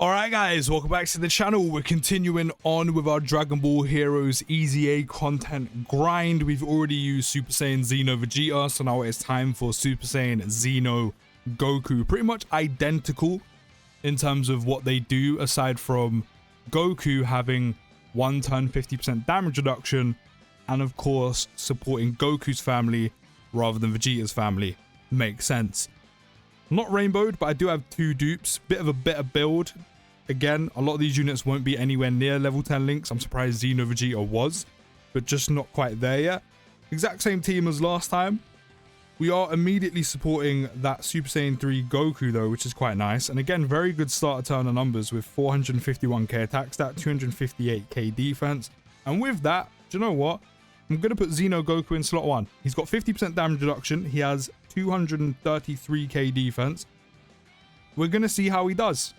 Alright guys, welcome back to the channel. We're continuing on with our Dragon Ball Heroes EZA content grind. We've already used Super Saiyan Xeno Vegeta, so now it's time for Super Saiyan Xeno Goku. Pretty much identical in terms of what they do, aside from Goku having one turn 50% damage reduction, and of course supporting Goku's family rather than Vegeta's family. Makes sense. Not rainbowed, but I do have two dupes. Bit of a better build. Again, a lot of these units won't be anywhere near level 10 links. I'm surprised Xeno Vegeta was, but just not quite there yet. Exact same team as last time. We are immediately supporting that Super Saiyan 3 Goku though, which is quite nice. And again, very good starter turner numbers with 451k attack stat, 258k defense. And with that, do you know what? I'm going to put Xeno Goku in slot 1. He's got 50% damage reduction. He has 233k defense. We're going to see how he does.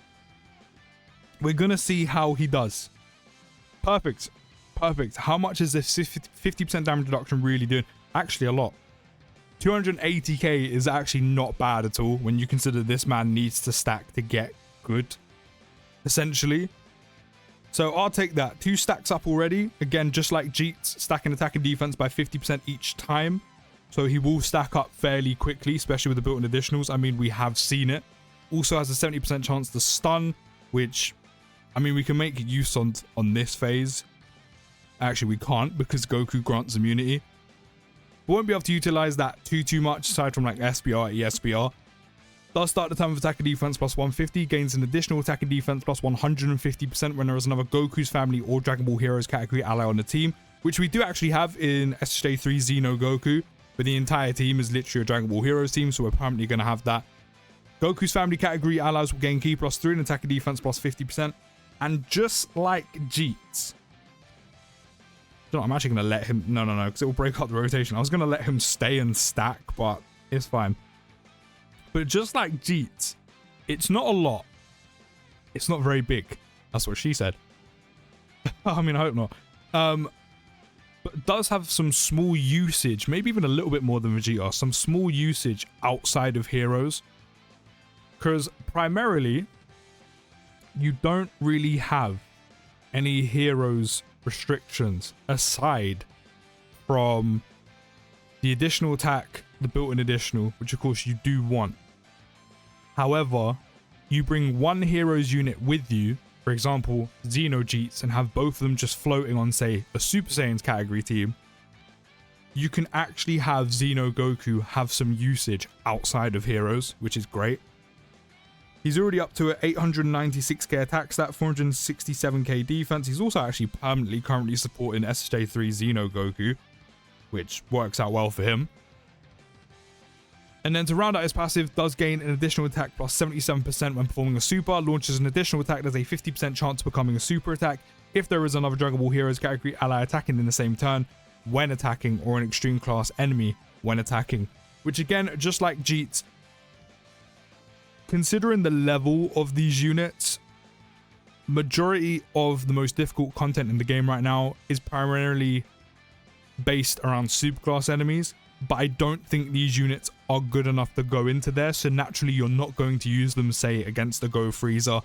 We're going to see how he does. Perfect. Perfect. How much is this 50% damage reduction really doing? Actually, a lot. 280k is actually not bad at all when you consider this man needs to stack to get good, essentially. So I'll take that. 2 stacks up already. Again, just like Jeets, stacking attack and defense by 50% each time. So he will stack up fairly quickly, especially with the built-in additionals. I mean, we have seen it. Also has a 70% chance to stun, which, I mean, we can make use on this phase. Actually, we can't because Goku grants immunity. We won't be able to utilize that too much, aside from like SBR, ESBR. Does start the turn with attack and defense plus 150, gains an additional attack and defense plus 150% when there is another Goku's family or Dragon Ball Heroes category ally on the team, which we do actually have in SJ3 Xeno Goku, but the entire team is literally a Dragon Ball Heroes team, so we're permanently going to have that. Goku's family category allies will gain ki plus 3 and attack and defense plus 50%, and just like Jeets, I'm actually going to let him, no, because it will break up the rotation. I was going to let him stay and stack, but it's fine. But just like Jeets, it's not a lot. It's not very big. That's what she said. I mean, I hope not. But it does have some small usage, maybe even a little bit more than Vegeta, some small usage outside of heroes. Because primarily, you don't really have any heroes restrictions aside from the additional attack, the built-in additional, which of course you do want. However, you bring one hero's unit with you, for example Xeno Jeets, and have both of them just floating on, say, a Super Saiyans category team, you can actually have Xeno Goku have some usage outside of heroes, which is great. He's already up to an 896k attack stat, 467k defense. He's also actually permanently currently supporting SJ3 Xeno Goku, which works out well for him. And then to round out his passive, does gain an additional attack plus 77% when performing a super, launches an additional attack, there's a 50% chance of becoming a super attack if there is another Dragon Ball Heroes category ally attacking in the same turn when attacking, or an extreme class enemy when attacking. Which again, just like Jeets, considering the level of these units, majority of the most difficult content in the game right now is primarily based around superclass enemies, but I don't think these units are good enough to go into there, so naturally you're not going to use them, say, against the Go Freezer.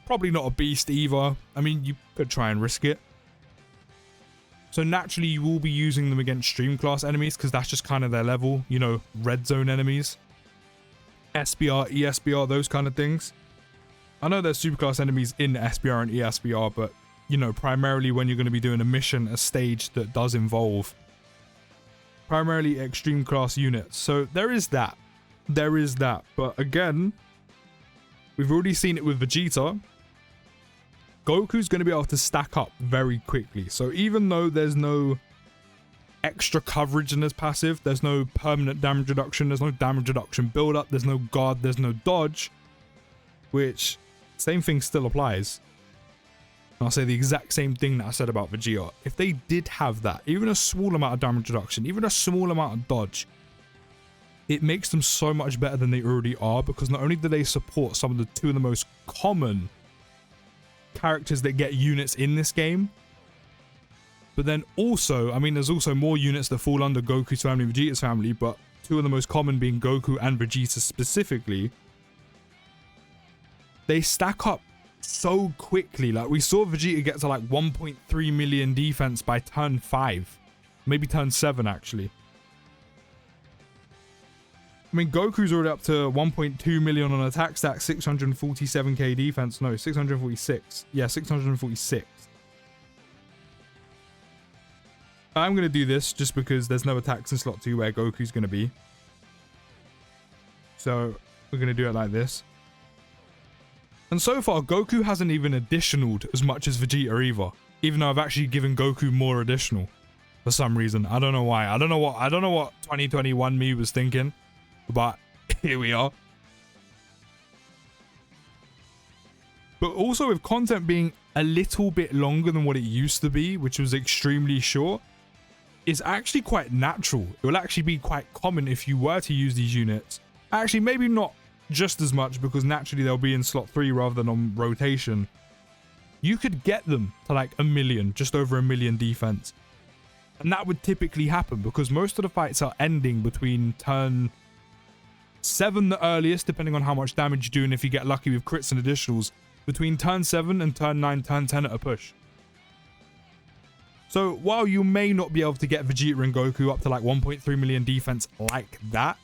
Probably not a beast either. I mean, you could try and risk it. So naturally you will be using them against stream class enemies because that's just kind of their level, you know, red zone enemies. SBR, ESBR, those kind of things. I know there's superclass enemies in SBR and ESBR, but, you know, primarily when you're going to be doing a mission, a stage that does involve primarily extreme class units. So there is that. There is that. But again, we've already seen it with Vegeta. Goku's going to be able to stack up very quickly. So even though there's no extra coverage in his passive, there's no permanent damage reduction, there's no damage reduction build up, there's no guard, there's no dodge, which same thing still applies. And I'll say the exact same thing that I said about Vegeta. If they did have that, even a small amount of damage reduction, even a small amount of dodge, it makes them so much better than they already are, because not only do they support some of the two of the most common characters that get units in this game, but then also, I mean, there's also more units that fall under Goku's family and Vegeta's family, but two of the most common being Goku and Vegeta specifically. They stack up so quickly. Like, we saw Vegeta get to like 1.3 million defense by turn 5. Maybe turn 7, actually. I mean, Goku's already up to 1.2 million on attack stack, 647k defense. No, 646. Yeah, 646. I'm going to do this just because there's no attacks in slot 2 where Goku's going to be. So, we're going to do it like this. And so far, Goku hasn't even additionaled as much as Vegeta either. Even though I've actually given Goku more additional. For some reason. I don't know why. I don't know what 2021 me was thinking. But here we are. But also with content being a little bit longer than what it used to be, which was extremely short, it's actually quite natural. It will actually be quite common if you were to use these units. Actually, maybe not just as much because naturally they'll be in slot 3 rather than on rotation. You could get them to like 1 million, just over 1 million defense. And that would typically happen because most of the fights are ending between turn 7 the earliest, depending on how much damage you do and if you get lucky with crits and additionals, between turn 7 and turn 9, turn 10 at a push. So while you may not be able to get Vegeta and Goku up to like 1.3 million defense like that,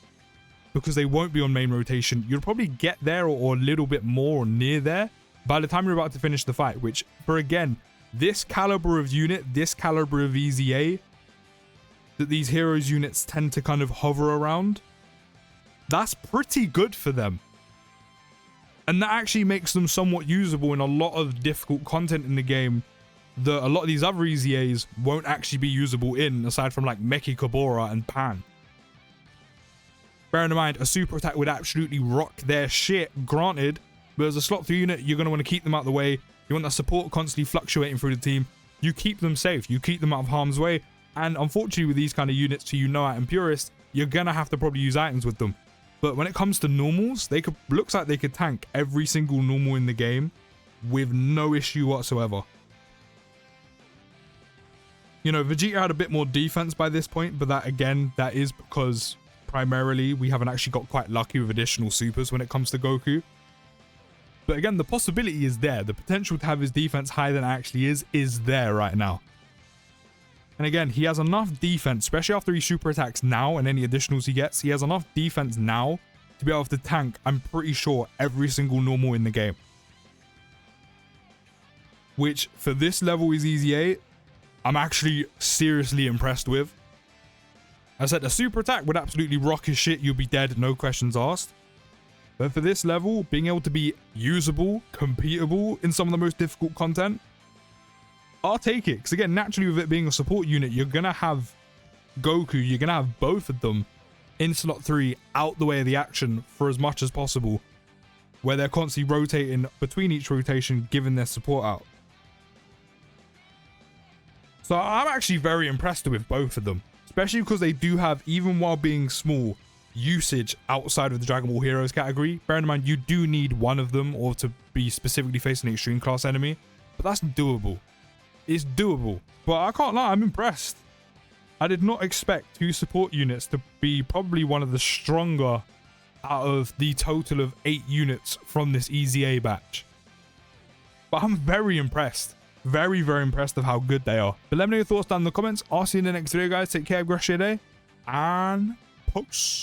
because they won't be on main rotation, you'll probably get there or a little bit more or near there by the time you're about to finish the fight, which for again, this caliber of unit, this caliber of EZA, that these heroes units tend to kind of hover around, that's pretty good for them. And that actually makes them somewhat usable in a lot of difficult content in the game that a lot of these other EZAs won't actually be usable in, aside from like Meki Kabora and Pan. Bearing in mind, a super attack would absolutely rock their shit, granted, but as a slot 3 unit, you're going to want to keep them out of the way. You want that support constantly fluctuating through the team. You keep them safe. You keep them out of harm's way. And unfortunately, with these kind of units, to and purists, you're going to have to probably use items with them. But when it comes to normals, looks like they could tank every single normal in the game with no issue whatsoever. You know, Vegeta had a bit more defense by this point, but that is because primarily we haven't actually got quite lucky with additional supers when it comes to Goku. But again, the possibility is there. The potential to have his defense higher than it actually is there right now. And again, he has enough defense, especially after he super attacks now and any additionals he gets. He has enough defense now to be able to tank, I'm pretty sure, every single normal in the game. Which, for this level is EZA, I'm actually seriously impressed with. As I said, a super attack would absolutely rock his shit. You'll be dead, no questions asked. But for this level, being able to be usable, completable in some of the most difficult content, I'll take it. Because again, naturally with it being a support unit, you're going to have Goku, you're going to have both of them in slot 3 out the way of the action for as much as possible, where they're constantly rotating between each rotation, giving their support out. So I'm actually very impressed with both of them, especially because they do have, even while being small, usage outside of the Dragon Ball Heroes category. Bear in mind, you do need one of them or to be specifically facing an extreme class enemy, but that's doable. It's doable, but I can't lie, I'm impressed. I did not expect 2 support units to be probably one of the stronger out of the total of 8 units from this EZA batch. But I'm very impressed. Very, very impressed of how good they are. But let me know your thoughts down in the comments. I'll see you in the next video, guys. Take care, have a great day, and peace.